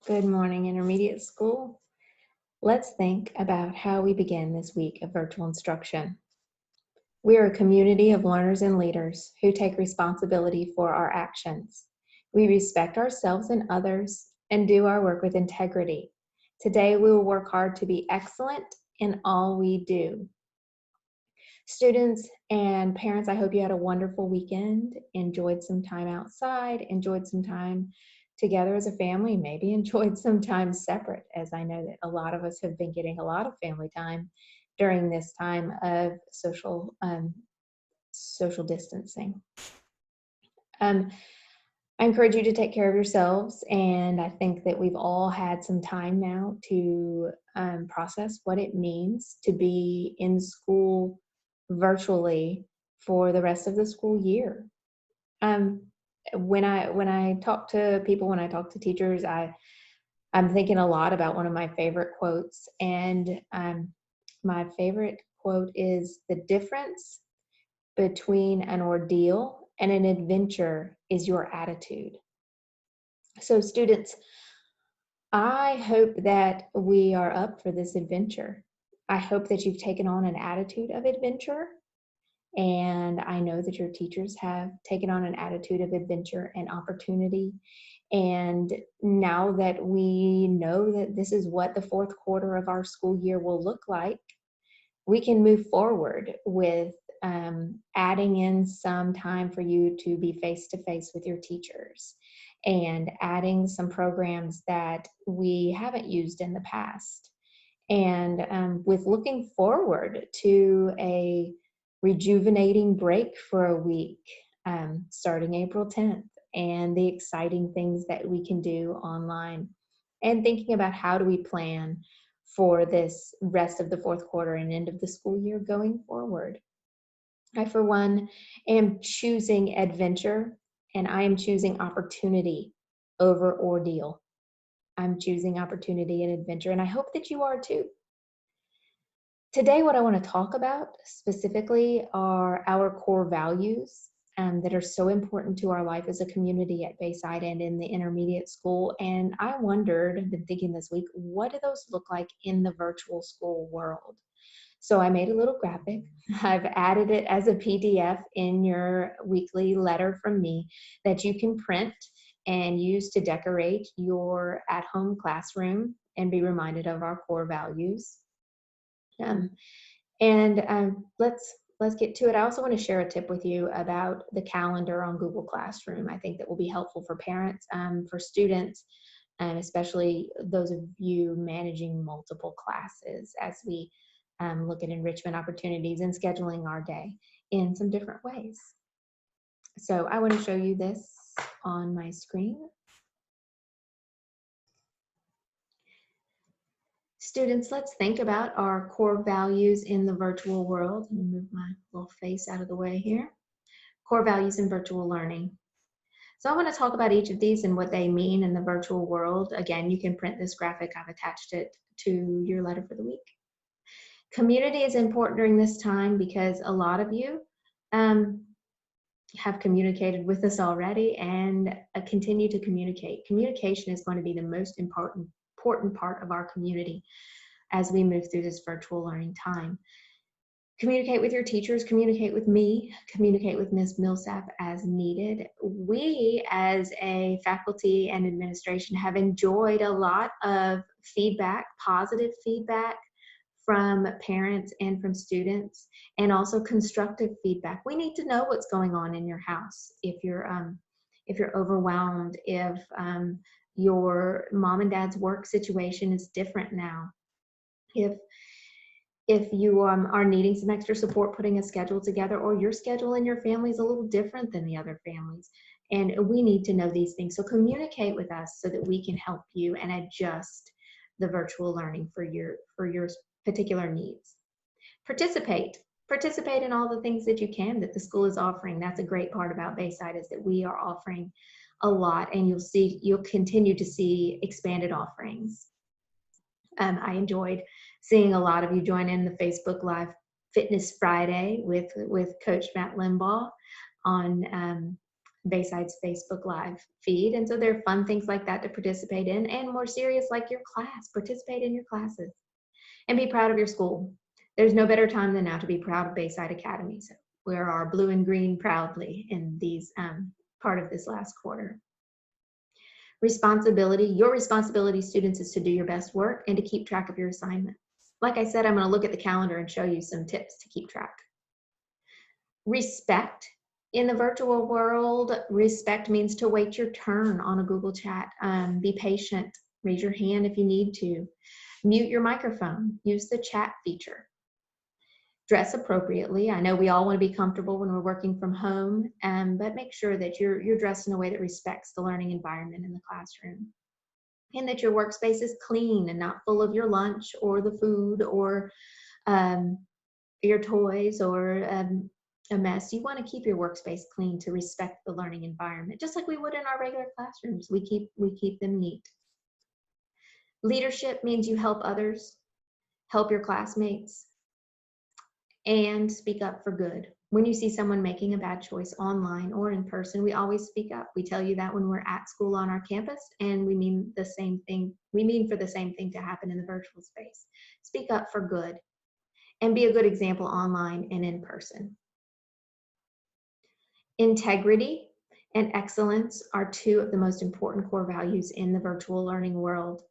Good morning, intermediate school. Let's think about how we begin this week of virtual instruction. We are a community of learners and leaders who take responsibility for our actions. We respect ourselves and others and do our work with integrity. Today, we will work hard to be excellent in all we do. Students and parents, I hope you had a wonderful weekend, enjoyed some time outside, enjoyed some time together as a family, maybe enjoyed some time separate, as I know that a lot of us have been getting a lot of family time during this time of social distancing. I encourage you to take care of yourselves, and I think that we've all had some time now to process what it means to be in school virtually for the rest of the school year. Um, when I talk to people, when I talk to teachers, I'm thinking a lot about one of my favorite quotes, and my favorite quote is, "The difference between an ordeal and an adventure is your attitude." So students, I hope that we are up for this adventure. I hope that you've taken on an attitude of adventure. And I know that your teachers have taken on an attitude of adventure and opportunity. And now that we know that this is what the fourth quarter of our school year will look like, we can move forward with adding in some time for you to be face-to-face with your teachers and adding some programs that we haven't used in the past. And with looking forward to a rejuvenating break for a week starting April 10th, and the exciting things that we can do online, and thinking about how do we plan for this rest of the fourth quarter and end of the school year going forward. I, for one, am choosing adventure, and I am choosing opportunity over ordeal. I'm choosing opportunity and adventure, and I hope that you are too. Today, what I want to talk about specifically are our core values that are so important to our life as a community at Bayside and in the intermediate school. And I wondered, I've been thinking this week, what do those look like in the virtual school world? So I made a little graphic. I've added it as a PDF in your weekly letter from me that you can print and use to decorate your at-home classroom and be reminded of our core values. Um, and let's get to it. I also want to share a tip with you about the calendar on Google Classroom. I think that will be helpful for parents, for students, and especially those of you managing multiple classes as we look at enrichment opportunities and scheduling our day in some different ways. So I want to show you this on my screen. Students, let's think about our core values in the virtual world. Let me move my little face out of the way here. Core values in virtual learning. So I want to talk about each of these and what they mean in the virtual world. Again, you can print this graphic. I've attached it to your letter for the week. Community is important during this time because a lot of you have communicated with us already and continue to communicate. Communication is going to be the most important part of our community as we move through this virtual learning time. Communicate with your teachers, communicate with me, communicate with Ms. Millsap as needed. We, as a faculty and administration, have enjoyed a lot of feedback, positive feedback from parents and from students, and also constructive feedback. We need to know what's going on in your house. If you're overwhelmed, if your mom and dad's work situation is different now, if you are needing some extra support putting a schedule together, or your schedule in your family is a little different than the other families, and we need to know these things. So communicate with us so that we can help you and adjust the virtual learning for your particular needs. Participate in all the things that you can that the school is offering. That's a great part about Bayside, is that we are offering a lot, and you'll continue to see expanded offerings. I enjoyed seeing a lot of you join in the Facebook Live Fitness Friday with Coach Matt Limbaugh on Bayside's Facebook Live feed. And so there are fun things like that to participate in, and more serious like your class. Participate in your classes and be proud of your school. There's no better time than now to be proud of Bayside Academy. So wear our blue and green proudly in these part of this last quarter. Responsibility. Your responsibility, students, is to do your best work and to keep track of your assignments. Like I said, I'm going to look at the calendar and show you some tips to keep track. Respect. In the virtual world, respect means to wait your turn on a Google Chat. Be patient. Raise your hand if you need to. Mute your microphone. Use the chat feature. Dress appropriately. I know we all want to be comfortable when we're working from home, but make sure that you're dressed in a way that respects the learning environment in the classroom, and that your workspace is clean and not full of your lunch or the food or your toys or a mess. You want to keep your workspace clean to respect the learning environment, just like we would in our regular classrooms. We keep them neat. Leadership means you help others, help your classmates, and speak up for good. When you see someone making a bad choice online or in person, we always speak up. We tell you that when we're at school on our campus, and we mean the same thing. We mean for the same thing to happen in the virtual space. Speak up for good and be a good example online and in person. Integrity and excellence are two of the most important core values in the virtual learning world.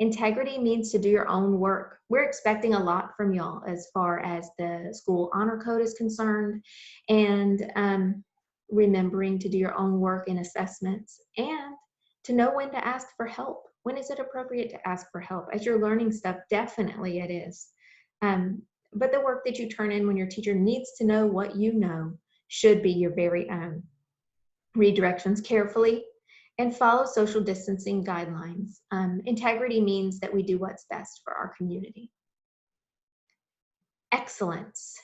Integrity means to do your own work. We're expecting a lot from y'all as far as the school honor code is concerned, and remembering to do your own work in assessments, and to know when to ask for help. When is it appropriate to ask for help? As you're learning stuff, definitely it is. But the work that you turn in when your teacher needs to know what you know should be your very own. Read directions carefully and follow social distancing guidelines. Integrity means that we do what's best for our community. Excellence.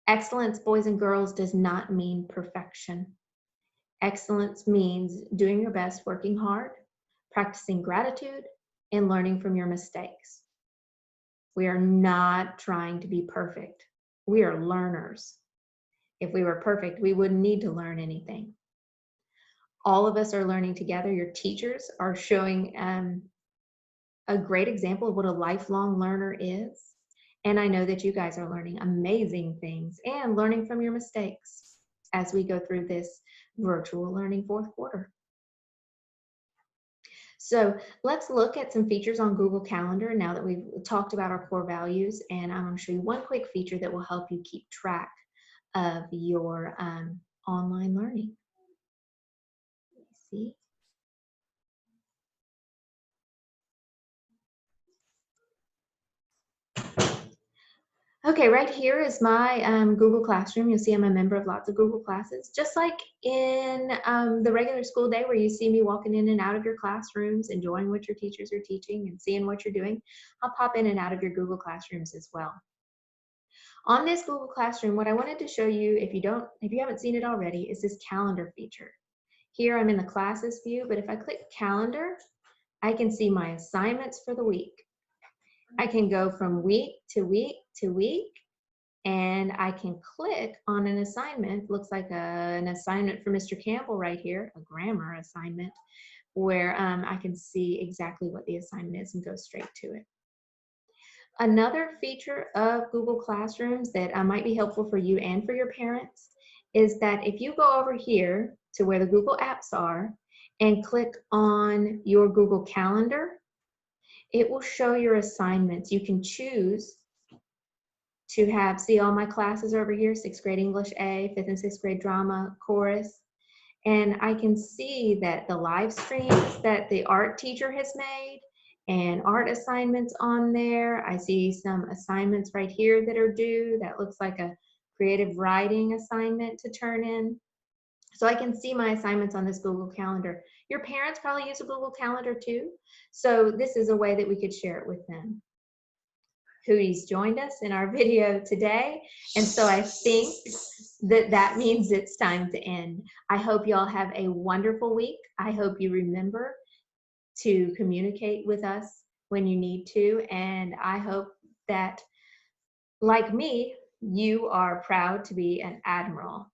Excellence, boys and girls, does not mean perfection. Excellence means doing your best, working hard, practicing gratitude, and learning from your mistakes. We are not trying to be perfect. We are learners. If we were perfect, we wouldn't need to learn anything. All of us are learning together. Your teachers are showing a great example of what a lifelong learner is. And I know that you guys are learning amazing things and learning from your mistakes as we go through this virtual learning fourth quarter. So let's look at some features on Google Calendar now that we've talked about our core values. And I'm going to show you one quick feature that will help you keep track of your online learning. See? Okay, right here is my Google Classroom. You'll see I'm a member of lots of Google classes, just like in the regular school day where you see me walking in and out of your classrooms, enjoying what your teachers are teaching and seeing what you're doing. I'll pop in and out of your Google Classrooms as well. On this Google Classroom, what I wanted to show you, if you haven't seen it already, is this calendar feature. Here I'm in the classes view, but if I click calendar, I can see my assignments for the week. I can go from week to week to week, and I can click on an assignment. Looks like an assignment for Mr. Campbell right here, a grammar assignment, where I can see exactly what the assignment is and go straight to it. Another feature of Google Classrooms that might be helpful for you and for your parents is that if you go over here to where the Google apps are and click on your Google Calendar, it will show your assignments. You can choose to have, see all my classes over here, 6th grade English A, 5th and 6th grade drama, chorus. And I can see that the live streams that the art teacher has made and art assignments on there. I see some assignments right here that are due. That looks like a creative writing assignment to turn in. So I can see my assignments on this Google Calendar. Your parents probably use a Google Calendar too. So this is a way that we could share it with them. Hooties joined us in our video today. And so I think that means it's time to end. I hope y'all have a wonderful week. I hope you remember to communicate with us when you need to. And I hope that, like me, you are proud to be an admiral